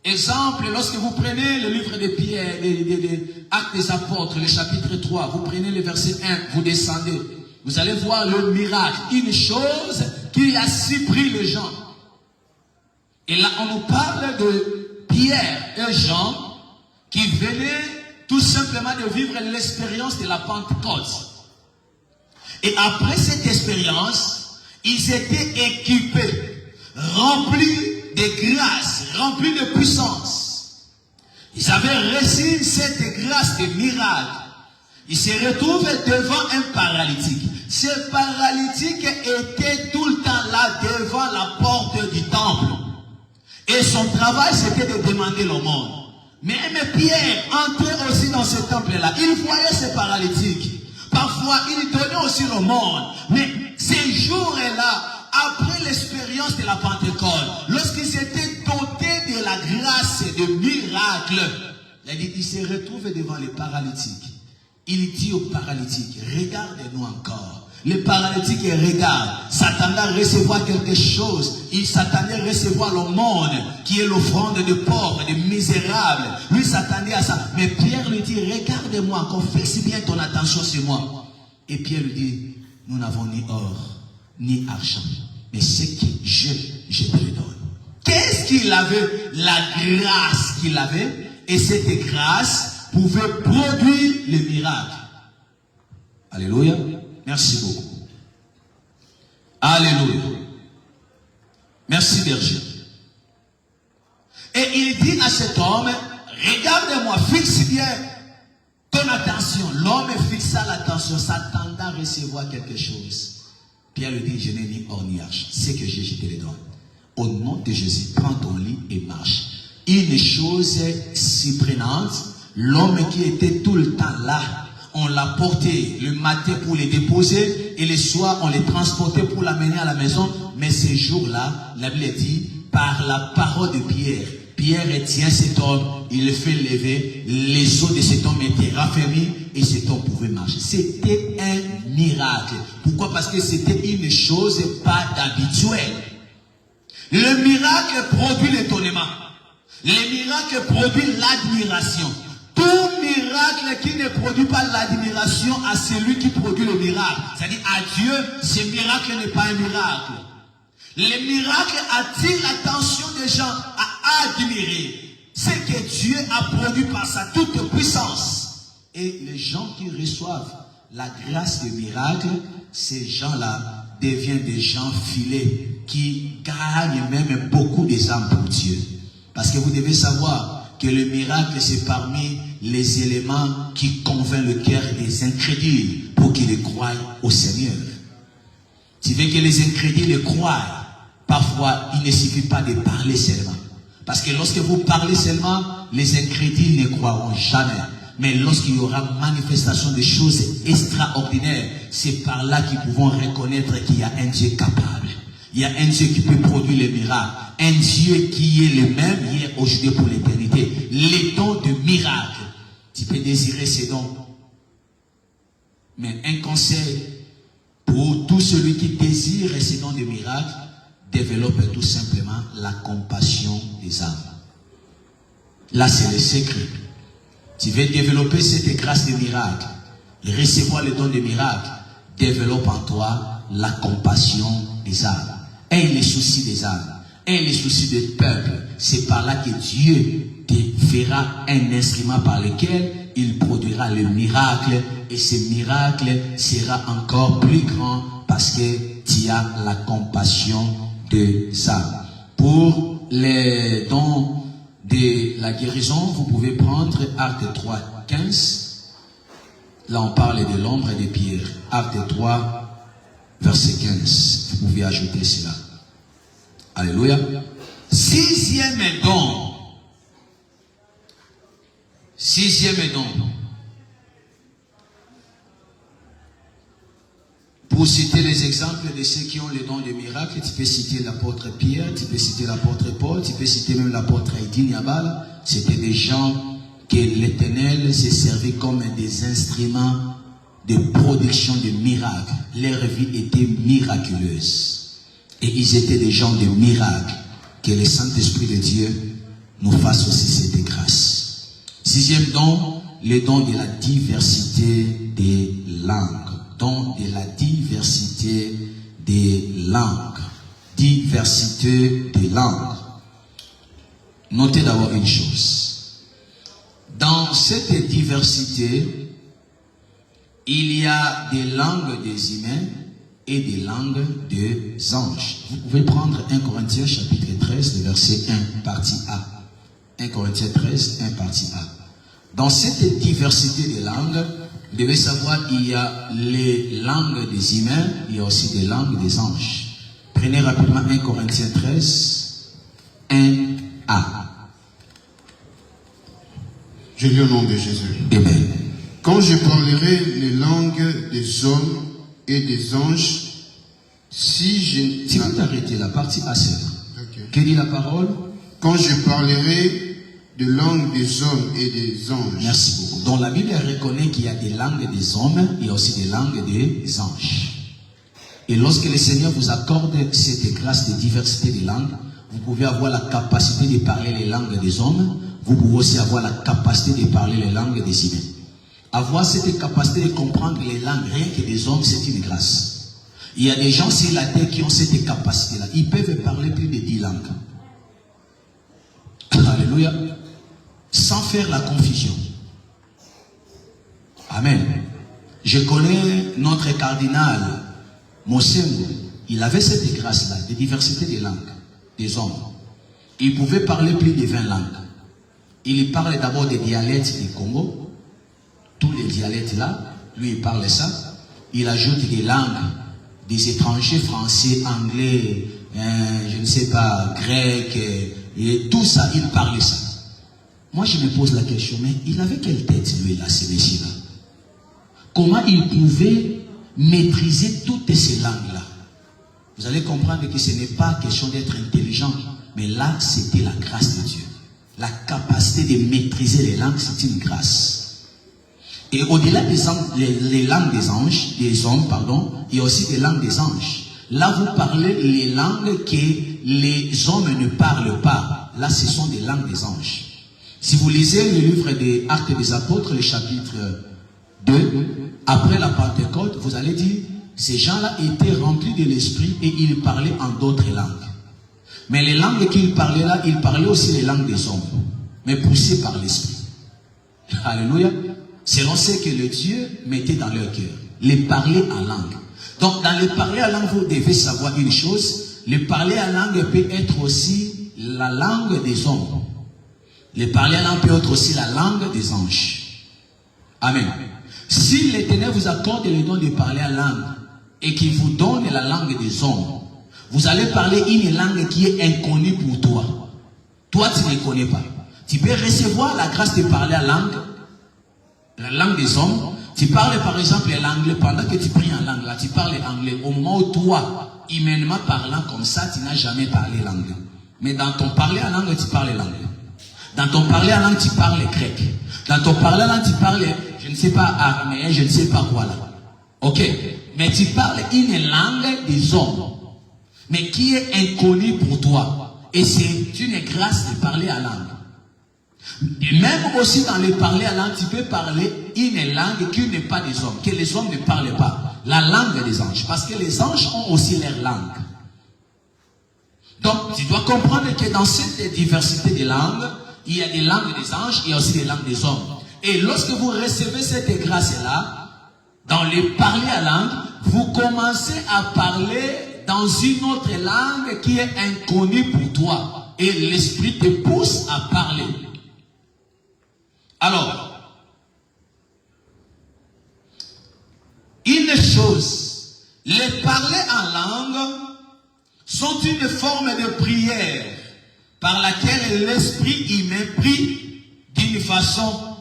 Exemple, lorsque vous prenez le livre de Pierre, des Actes des Apôtres, le chapitre 3, vous prenez le verset 1, vous descendez. Vous allez voir le miracle. Une chose qui a surpris les gens. Et là, on nous parle de Pierre et Jean qui venaient tout simplement de vivre l'expérience de la Pentecôte. Et après cette expérience, ils étaient équipés, remplis de grâce, remplis de puissance. Ils avaient reçu cette grâce de miracle. Ils se retrouvent devant un paralytique. Ce paralytique était tout le temps là devant la porte du temple. Et son travail, c'était de demander l'aumône. Mais Pierre entrait aussi dans ce temple-là. Il voyait ce paralytique. Parfois, il donnait aussi l'aumône. Mais ces jours-là, après l'expérience de la Pentecôte, lorsqu'ils étaient dotés de la grâce et de miracles, il se retrouve devant les paralytiques. Il dit aux paralytiques, regardez-nous encore. Les paralytiques regardent, s'attendaient à recevoir quelque chose. Ils s'attendaient à recevoir l'aumône, qui est l'offrande de pauvres, de misérables. Lui s'attendait à ça. Mais Pierre lui dit, regarde-moi encore, fixe bien ton attention sur moi. Et Pierre lui dit, nous n'avons ni or, ni argent, mais ce que je te le donne. Qu'est-ce qu'il avait? La grâce qu'il avait. Et cette grâce pouvait produire le miracle. Alléluia. Merci beaucoup. Alléluia. Merci berger. Et il dit à cet homme, regarde-moi, fixe bien ton attention Attention, l'homme fixa l'attention, s'attendant à recevoir quelque chose. Pierre lui dit, je n'ai ni or ni argent. C'est que j'ai jeté les doigts. Au nom de Jésus, prends ton lit et marche. Une chose surprenante, l'homme qui était tout le temps là, on l'a porté le matin pour les déposer et le soir on les transportait pour l'amener à la maison. Mais ces jours-là, la Bible dit, par la parole de Pierre, Pierre tient cet homme, il le fait lever, les os de cet homme étaient raffermis et cet homme pouvait marcher. C'était un miracle. Pourquoi? Parce que c'était une chose pas d'habituel. Le miracle produit l'étonnement. Le miracle produit l'admiration. Tout miracle qui ne produit pas l'admiration à celui qui produit le miracle, c'est-à-dire à Dieu, ce miracle n'est pas un miracle. Le miracle attire l'attention des gens à admirer ce que Dieu a produit par sa toute puissance. Et les gens qui reçoivent la grâce du miracle, ces gens-là deviennent des gens filés qui gagnent même beaucoup des âmes pour Dieu. Parce que vous devez savoir que le miracle, c'est parmi les éléments qui convainquent le cœur des incrédules pour qu'ils croient au Seigneur. Tu veux que les incrédules croient, parfois il ne suffit pas de parler seulement. Parce que lorsque vous parlez seulement, les incrédules ne croiront jamais. Mais lorsqu'il y aura manifestation de choses extraordinaires, c'est par là qu'ils pourront reconnaître qu'il y a un Dieu capable. Il y a un Dieu qui peut produire les miracles. Un Dieu qui est le même hier, aujourd'hui, pour l'éternité. Les dons de miracles. Tu peux désirer ces dons. Mais un conseil pour tout celui qui désire ces dons de miracles, développe tout simplement la compassion des âmes. Là, c'est le secret. Tu veux développer cette grâce de miracle, recevoir le don de miracle, développe en toi la compassion des âmes. Et les soucis des âmes. Et les soucis du peuple. C'est par là que Dieu te fera un instrument par lequel il produira le miracle. Et ce miracle sera encore plus grand parce que tu as la compassion des âmes. Pour les dons de la guérison, vous pouvez prendre Actes 3, 15. Là, on parle de l'ombre et des pierres. Actes 3, verset 15. Vous pouvez ajouter cela. Alléluia. Sixième don. Sixième don. Pour citer les exemples de ceux qui ont le don de miracle, tu peux citer l'apôtre Pierre, tu peux citer l'apôtre Paul, tu peux citer même l'apôtre Aïdine Yabal. C'était des gens que l'Éternel s'est servi comme des instruments de production de miracles. Leur vie était miraculeuse. Et ils étaient des gens de miracles. Que le Saint-Esprit de Dieu nous fasse aussi cette grâce. Sixième don, le don de la diversité des langues. Don de la diversité des langues. Diversité des langues. Notez d'abord une chose. Dans cette diversité, il y a des langues des humains et des langues des anges. Vous pouvez prendre 1 Corinthiens chapitre 13, le verset 1, partie A. 1 Corinthiens 13, 1, partie A. Dans cette diversité des langues, vous devez savoir qu'il y a les langues des humains, il y a aussi des langues des anges. Prenez rapidement 1 Corinthiens 13, 1a. Je lis au nom de Jésus. Amen. Quand je parlerai les langues des hommes et des anges, si je... Tu peux t'arrêter la partie A, c'est là. Okay. Que dit la parole? Quand je parlerai de langues des hommes et des anges. Merci beaucoup. Donc la Bible reconnaît qu'il y a des langues des hommes, il y a aussi des langues des anges. Et lorsque le Seigneur vous accorde cette grâce de diversité des langues, vous pouvez avoir la capacité de parler les langues des hommes, vous pouvez aussi avoir la capacité de parler les langues des humains. Avoir cette capacité de comprendre les langues, rien que des hommes, c'est une grâce. Il y a des gens sur la terre qui ont cette capacité-là. Ils peuvent parler plus de 10 langues. Alléluia. Sans faire la confusion. Amen. Je connais notre cardinal, Mosengo. Il avait cette grâce-là, de diversité des langues, des hommes. Il pouvait parler plus de 20 langues. Il parle d'abord des dialectes du Congo. tous les dialectes là, lui il parle ça. Il ajoute des langues, des étrangers, français, anglais, je ne sais pas, grec, et tout ça, il parle ça. Moi je me pose la question, mais il avait quelle tête lui là, ce messieurs-là? Comment il pouvait maîtriser toutes ces langues-là? Vous allez comprendre que ce n'est pas question d'être intelligent, mais là, c'était la grâce de Dieu. La capacité de maîtriser les langues, c'est une grâce. Et au-delà des les langues des anges, des hommes, pardon, il y a aussi des langues des anges. Là, vous parlez les langues que les hommes ne parlent pas. Là, ce sont des langues des anges. Si vous lisez le livre des Actes des Apôtres, le chapitre 2, après la Pentecôte, vous allez dire, ces gens-là étaient remplis de l'esprit et ils parlaient en d'autres langues. Mais les langues qu'ils parlaient là, ils parlaient aussi les langues des hommes, mais poussés par l'esprit. Alléluia. Selon ce que le Dieu mettait dans leur cœur, les parler en langue. Donc dans le parler en langue, vous devez savoir une chose, le parler en langue peut être aussi la langue des hommes. Le parler en langue peut être aussi la langue des anges. Amen. Si l'Éternel vous accorde le don de parler en langue et qu'il vous donne la langue des hommes, vous allez parler une langue qui est inconnue pour toi. Toi, tu ne connais pas. Tu peux recevoir la grâce de parler la langue des hommes. Tu parles par exemple l'anglais pendant que tu pries en langue. Là, tu parles anglais. Au moment où toi, humainement parlant comme ça, tu n'as jamais parlé l'anglais. Mais dans ton parler en langue, tu parles l'anglais. Dans ton parler en langue, tu parles grec. Dans ton parler en langue, tu parles, je ne sais pas, araméen, je ne sais pas quoi là. Ok. Mais tu parles une langue des hommes, mais qui est inconnue pour toi. Et c'est une grâce de parler en langue. Et même aussi dans le parler en langue, tu peux parler une langue qui n'est pas des hommes, que les hommes ne parlent pas. La langue des anges. Parce que les anges ont aussi leur langue. Donc, tu dois comprendre que dans cette diversité de langues, il y a des langues des anges, il y a aussi des langues des hommes. Et lorsque vous recevez cette grâce-là, dans le parler à langue, vous commencez à parler dans une autre langue qui est inconnue pour toi. Et l'esprit te pousse à parler. Alors, une chose, les parler en langue sont une forme de prière par laquelle l'esprit humain prie d'une façon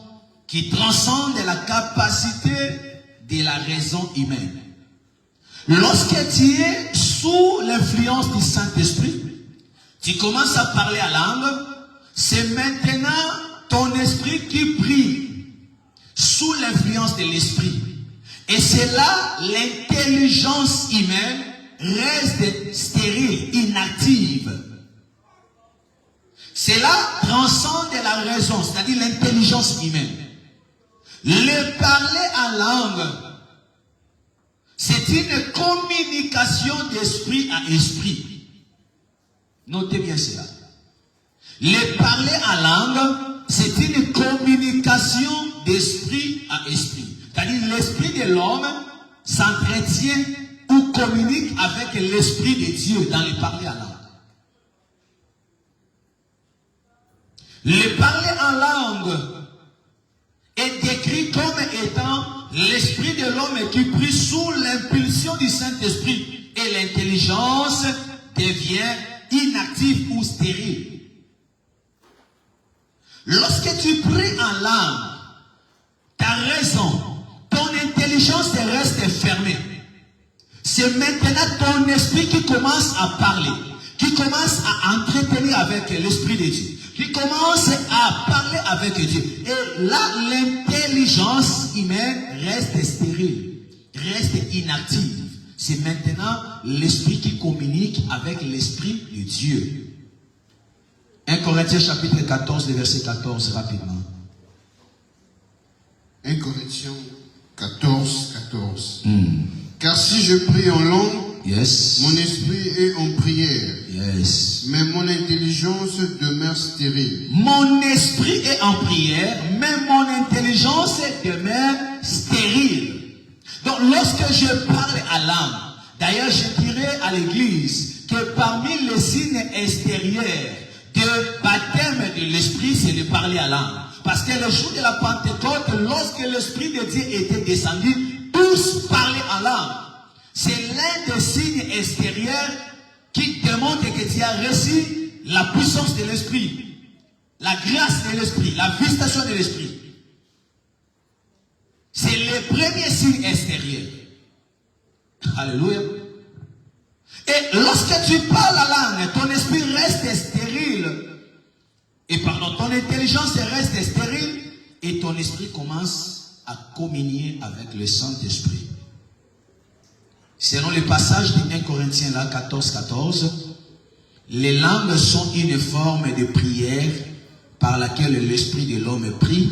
qui transcende la capacité de la raison humaine. Lorsque tu es sous l'influence du Saint-Esprit, tu commences à parler en langue, c'est maintenant ton esprit qui prie sous l'influence de l'esprit. Et c'est là l'intelligence humaine reste stérile, inactive. Cela transcende la raison, c'est-à-dire l'intelligence humaine. Le parler en langue, c'est une communication d'esprit à esprit. Notez bien cela. Le parler en langue, c'est une communication d'esprit à esprit. C'est-à-dire l'esprit de l'homme s'entretient ou communique avec l'esprit de Dieu dans le parler en langue. Le parler en langue est décrit comme étant l'esprit de l'homme qui prie sous l'impulsion du Saint-Esprit et l'intelligence devient inactive ou stérile. Lorsque tu pries en langue, ta raison, ton intelligence reste fermée. C'est maintenant ton esprit qui commence à parler, qui commence à entretenir avec l'esprit de Dieu, qui commence à parler avec Dieu. Et là, l'intelligence humaine reste stérile, reste inactive. C'est maintenant l'esprit qui communique avec l'esprit de Dieu. 1 Corinthiens chapitre 14, le verset 14, rapidement. 1 Corinthiens 14, 14. Car si je prie en langue, yes, mon esprit est en prière, yes, mais mon intelligence demeure stérile. Mon esprit est en prière, mais mon intelligence demeure stérile. Donc lorsque je parle à langue, d'ailleurs je dirais à l'église que parmi les signes extérieurs de baptême de l'esprit, c'est de parler à langue. Parce que le jour de la Pentecôte, lorsque l'Esprit de Dieu était descendu, tous parlaient en langue. C'est l'un des signes extérieurs qui démontre que tu as reçu la puissance de l'Esprit, la grâce de l'Esprit, la visitation de l'Esprit. C'est le premier signe extérieur. Alléluia. Et lorsque tu parles la langue, ton esprit reste stérile. Et pardon, ton intelligence reste stérile. Et ton esprit commence à communier avec le Saint-Esprit. Selon le passage de 1 Corinthiens 14, les langues sont une forme de prière par laquelle l'esprit de l'homme prie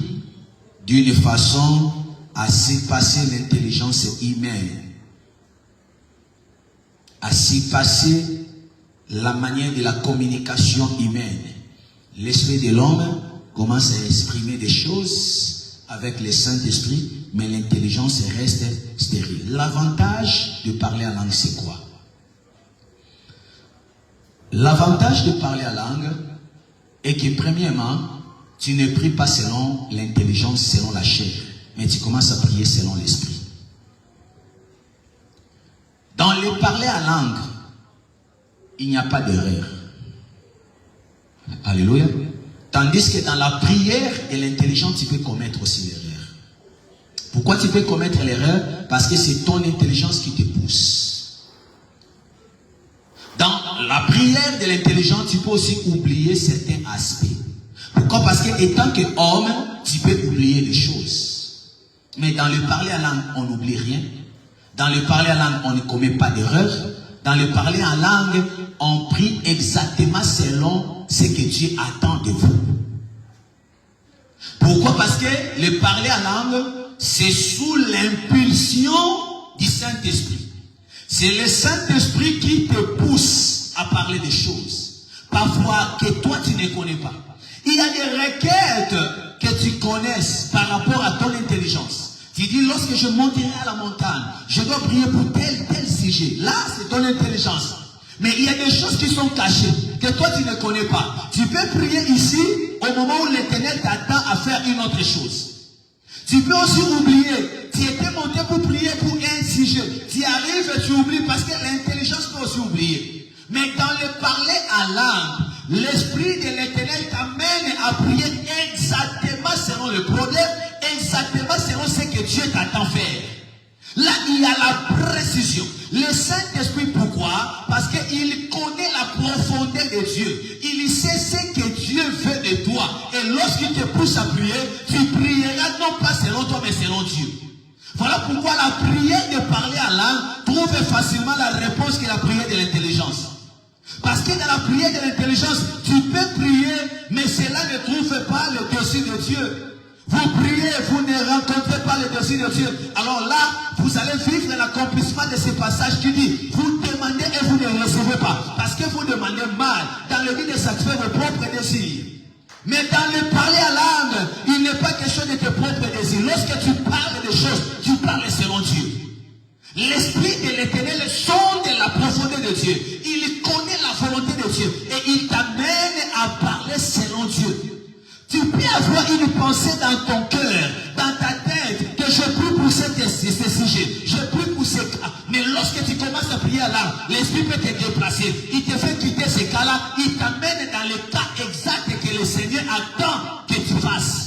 d'une façon à surpasser l'intelligence humaine, à surpasser la manière de la communication humaine. L'esprit de l'homme commence à exprimer des choses avec le Saint-Esprit, mais l'intelligence reste stérile. L'avantage de parler en langue, c'est quoi? L'avantage de parler en langue est que premièrement, tu ne pries pas selon l'intelligence, selon la chair, mais tu commences à prier selon l'esprit. Dans le parler en langue, il n'y a pas d'erreur. Alléluia. Tandis que dans la prière et l'intelligence, tu peux commettre aussi l'erreur. Pourquoi tu peux commettre l'erreur? Parce que c'est ton intelligence qui te pousse. Dans la prière de l'intelligence, tu peux aussi oublier certains aspects. Pourquoi? Parce que étant qu'homme, tu peux oublier des choses. Mais dans le parler en langue, on n'oublie rien. Dans le parler en langue, on ne commet pas d'erreur. Dans le parler en langue, on prie exactement selon ce que Dieu attend de vous. Pourquoi? Parce que le parler en langue, c'est sous l'impulsion du Saint-Esprit. C'est le Saint-Esprit qui te pousse à parler des choses. Parfois que toi tu ne connais pas. Il y a des requêtes que tu connaisses par rapport à ton intelligence. Tu dis, lorsque je monterai à la montagne, je dois prier pour tel sujet. Là, c'est ton intelligence. Mais il y a des choses qui sont cachées, que toi tu ne connais pas. Tu peux prier ici, au moment où l'Éternel t'attend à faire une autre chose. Tu peux aussi oublier. Tu étais monté pour prier pour un sujet. Tu arrives et tu oublies parce que l'intelligence peut aussi oublier. Mais dans le parler en langue, l'Esprit de l'Éternel t'amène à prier exactement selon le problème, exactement selon ce que Dieu t'attend faire. Là, il y a la précision. Le Saint-Esprit, pourquoi? Parce qu'il connaît la profondeur de Dieu. Il sait ce que Dieu veut de toi. Et lorsqu'il te pousse à prier, tu prieras non pas selon toi, mais selon Dieu. Voilà pourquoi la prière de parler en langue trouve facilement la réponse que la prière de l'intelligence. Parce que dans la prière de l'intelligence, tu peux prier, mais cela ne trouve pas le dossier de Dieu. Vous priez, vous ne rencontrez pas le dossier de Dieu. Alors là, vous allez vivre l'accomplissement de ce passage qui dit, vous demandez et vous ne recevez pas. Parce que vous demandez mal, dans le but de satisfaire vos propres désirs. Mais dans le parler à langue, il n'est pas question de tes propres désirs. Lorsque tu parles de choses, tu parles selon Dieu. L'Esprit de l'Éternel sonde la profondeur de Dieu. Il connaît la volonté de Dieu. Et il t'amène à parler selon Dieu. Tu peux avoir une pensée dans ton cœur, dans ta tête, que je prie pour ce sujet, je prie pour ce cas. Mais lorsque tu commences à prier là, l'Esprit peut te déplacer. Il te fait quitter ce cas-là. Il t'amène dans le cas exact que le Seigneur attend que tu fasses.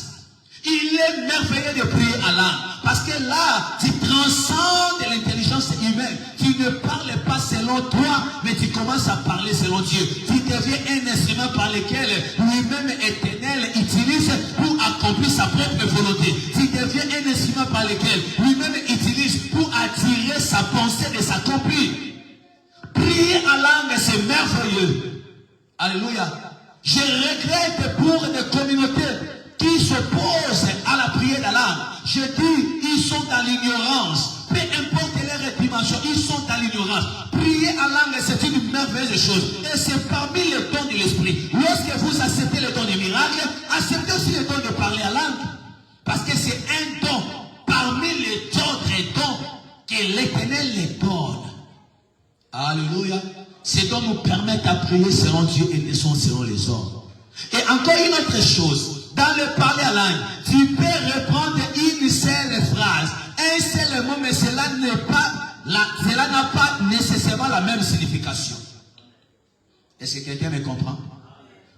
Il est merveilleux de prier à l'âme. Parce que là, tu transcendes l'intelligence humaine. Tu ne parles pas selon toi, mais tu commences à parler selon Dieu. Tu deviens un instrument par lequel lui-même éternel utilise pour accomplir sa propre volonté. Tu deviens un instrument par lequel lui-même utilise pour attirer sa pensée de s'accomplir. Prier en langue, c'est merveilleux. Alléluia. Je regrette pour des communautés qui s'opposent à la prière de l'âme. Je dis, ils sont dans l'ignorance. Peu importe leur dimension, ils sont dans l'ignorance. Prier en langue, c'est une merveilleuse chose. Et c'est parmi les dons de l'esprit. Lorsque vous acceptez le don du miracle, acceptez aussi le don de parler en langue. Parce que c'est un don parmi les autres dons que l'Éternel les donne. Alléluia. Ces dons nous permettent à prier selon Dieu et ne sont selon les hommes. Et encore une autre chose. Dans le parler à langue, tu peux reprendre une seule phrase, un seul mot, mais cela n'a pas nécessairement la même signification. Est-ce que quelqu'un me comprend?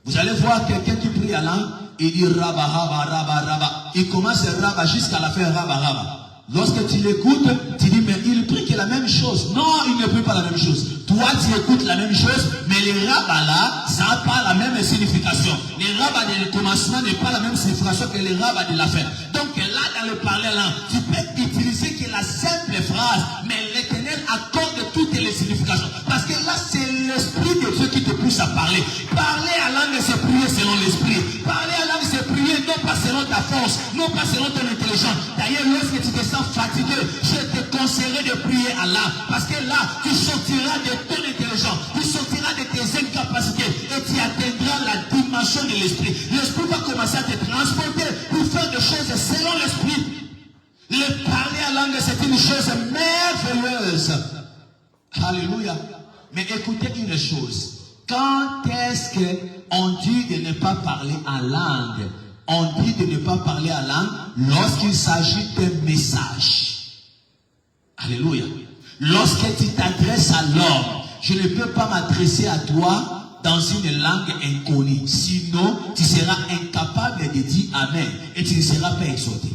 Vous allez voir quelqu'un qui prie à langue, il dit raba, raba, raba, raba. Il commence raba jusqu'à la fin raba, raba. Lorsque tu l'écoutes, tu dis, mais il prie que la même chose. Non, il ne prie pas la même chose. Toi, tu écoutes la même chose, mais les rabats là, ça n'a pas la même signification. Les rabats de commencement n'est pas la même signification que les rabats de la fin. Donc là, dans le parler là, tu peux utiliser que la simple phrase, mais l'Éternel accorde toutes les significations. Parce que là, c'est l'Esprit de Dieu qui te pousse à parler. Parler à langue, c'est prier selon l'Esprit. Parler à langue, c'est prier non pas selon ta force, non pas selon ton intelligence. D'ailleurs, lorsque tu te sens fatigué, je te conseillerais de prier à langue. Parce que là, tu sortiras de ton intelligence, tu sortiras de tes incapacités et tu atteindras la dimension de l'Esprit. L'Esprit va commencer à te transporter pour faire des choses selon l'Esprit. Le parler à langue, c'est une chose merveilleuse. Alléluia. Mais écoutez une chose. Quand est-ce qu'on dit de ne pas parler en langue? On dit de ne pas parler en langue lorsqu'il s'agit d'un message. Alléluia. Lorsque tu t'adresses à l'homme, je ne peux pas m'adresser à toi dans une langue inconnue. Sinon, tu seras incapable de dire Amen et tu ne seras pas exaucé.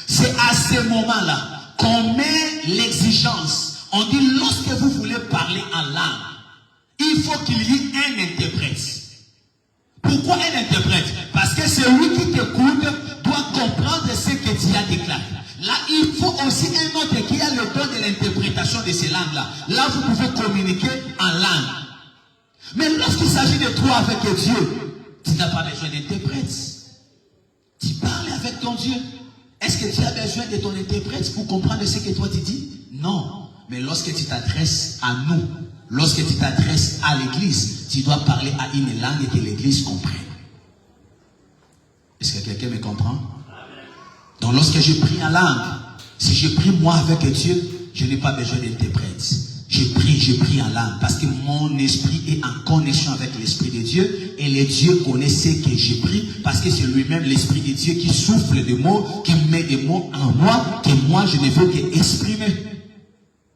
C'est à ce moment-là qu'on met l'exigence. On dit lorsque vous voulez parler en langue, il faut qu'il y ait un interprète. Pourquoi un interprète? Parce que celui qui t'écoute doit comprendre ce que tu as déclaré. Là, il faut aussi un autre qui a le don de l'interprétation de ces langues-là. Là, vous pouvez communiquer en langue. Mais lorsqu'il s'agit de toi avec Dieu, tu n'as pas besoin d'interprète. Tu parles avec ton Dieu. Est-ce que tu as besoin de ton interprète pour comprendre ce que toi tu dis? Non. Mais lorsque tu t'adresses à nous, lorsque tu t'adresses à l'église, tu dois parler à une langue que l'église comprenne. Est-ce que quelqu'un me comprend? Donc lorsque je prie en langue, si je prie moi avec Dieu, je n'ai pas besoin d'interprète. Je prie en langue parce que mon esprit est en connexion avec l'Esprit de Dieu et le Dieu connaît ce que je prie parce que c'est lui-même l'Esprit de Dieu qui souffle des mots, qui met des mots en moi, que moi je ne veux qu'exprimer.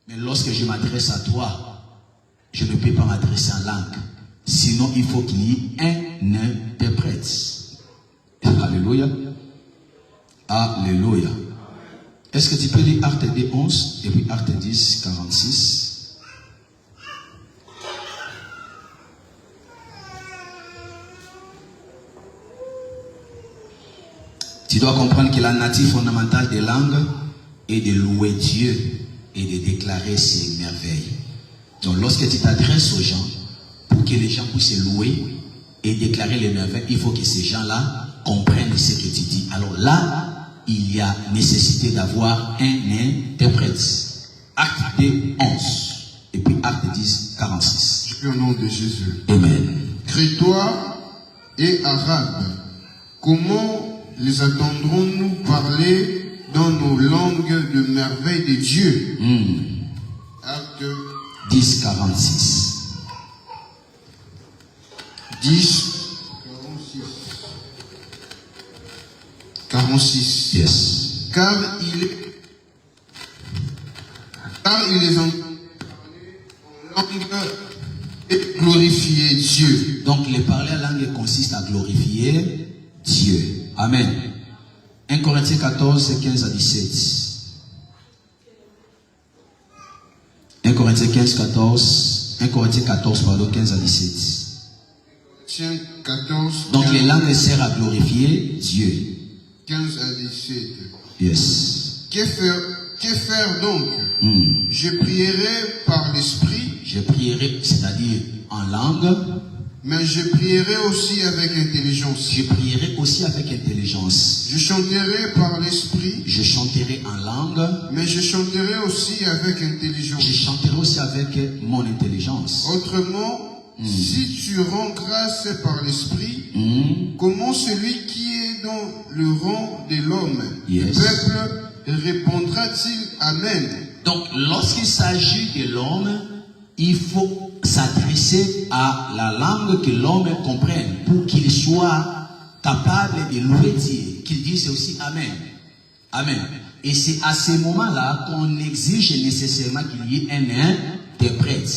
Mais lorsque je m'adresse à toi, je ne peux pas m'adresser en langue. Sinon, il faut qu'il y ait un interprète. Alléluia. Alléluia. Est-ce que tu peux lire Acte 2, 11 et puis Acte 10, 46? Tu dois comprendre que la nature fondamentale des langues est de louer Dieu et de déclarer ses merveilles. Donc lorsque tu t'adresses aux gens, pour que les gens puissent louer et déclarer les merveilles, il faut que ces gens-là comprennent ce que tu dis. Alors là, il y a nécessité d'avoir un interprète. Acte 2, 11 et puis Acte 10, 46. Je prie au nom de Jésus. Amen. Crétois et Arabes, comment les attendrons-nous parler dans nos langues de merveille de Dieu? Acte 10, 46. 10, 46. Yes. Car il les entend parler en langue et glorifier Dieu. Donc le parler en langue consiste à glorifier Dieu. Amen. 1 Corinthiens 14, 15 à 17. 1 Corinthiens 14, pardon, 15 à 17. 14, Donc les langues servent à glorifier Dieu. 15 à 17. Yes. Que faire donc? Je prierai par l'esprit. Je prierai, c'est-à-dire en langue. Mais je prierai aussi avec intelligence. Je prierai aussi avec intelligence. Je chanterai par l'esprit. Je chanterai en langue. Mais je chanterai aussi avec intelligence. Je chanterai aussi avec mon intelligence. Autrement, si tu rends grâce par l'esprit, comment celui qui est dans le rang de l'homme, Yes. du peuple, répondra-t-il Amen? Donc, lorsqu'il s'agit de l'homme, il faut s'adresser à la langue que l'homme comprenne pour qu'il soit capable de louer Dieu, qu'il dise aussi Amen. Amen. Et c'est à ce moment-là qu'on exige nécessairement qu'il y ait un interprète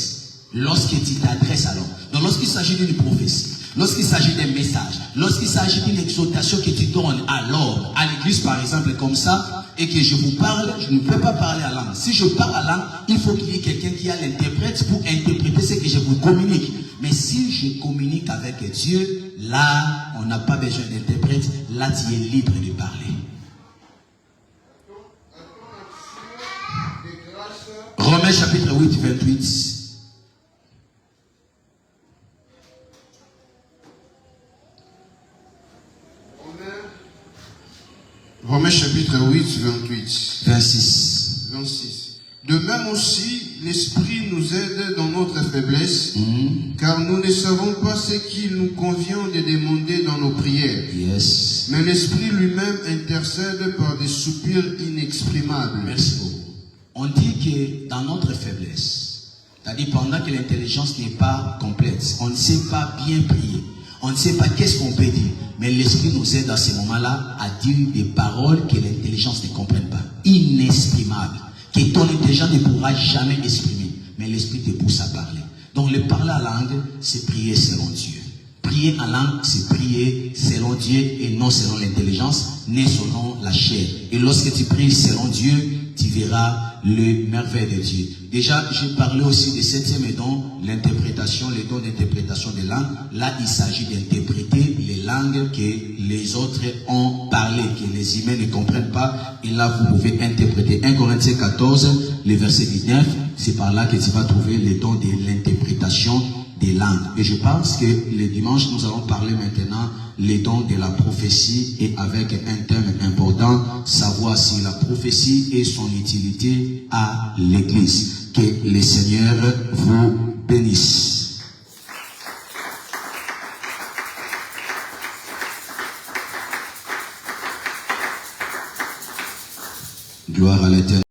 lorsque tu t'adresses à l'homme. Donc lorsqu'il s'agit d'une prophétie, lorsqu'il s'agit d'un message, lorsqu'il s'agit d'une exhortation que tu donnes à l'homme, à l'église par exemple comme ça, et que je vous parle, je ne peux pas parler à langue. Si je parle à langue, il faut qu'il y ait quelqu'un qui a l'interprète pour interpréter ce que je vous communique. Mais si je communique avec Dieu, là, on n'a pas besoin d'interprète, là tu es libre de parler. Romains chapitre 8, 28. Romains chapitre 8, 28. 26. 26. De même aussi, l'Esprit nous aide dans notre faiblesse, car nous ne savons pas ce qu'il nous convient de demander dans nos prières. Yes. Mais l'Esprit lui-même intercède par des soupirs inexprimables. Merci beaucoup. On dit que dans notre faiblesse, c'est-à-dire pendant que l'intelligence n'est pas complète, on ne sait pas bien prier, on ne sait pas qu'est-ce qu'on peut dire, mais l'Esprit nous aide à ce moment-là à dire des paroles que l'intelligence ne comprenne pas, inexprimables, que ton intelligence ne pourra jamais exprimer, mais l'Esprit te pousse à parler. Donc le parler en langue, c'est prier selon Dieu. Prier en langue, c'est prier selon Dieu et non selon l'intelligence, ni selon la chair. Et lorsque tu pries selon Dieu, tu verras le merveille de Dieu. Déjà, j'ai parlé aussi du 7e don, l'interprétation, le don d'interprétation des langues. Là, il s'agit d'interpréter les langues que les autres ont parlé, que les humains ne comprennent pas. Et là, vous pouvez interpréter. 1 Corinthiens 14, le verset 19, c'est par là que tu vas trouver le don de l'interprétation des langues. Et je pense que le dimanche, nous allons parler maintenant les dons de la prophétie et avec un thème important, savoir si la prophétie et son utilité à l'Église. Que le Seigneur vous bénisse. Gloire à l'Éternel.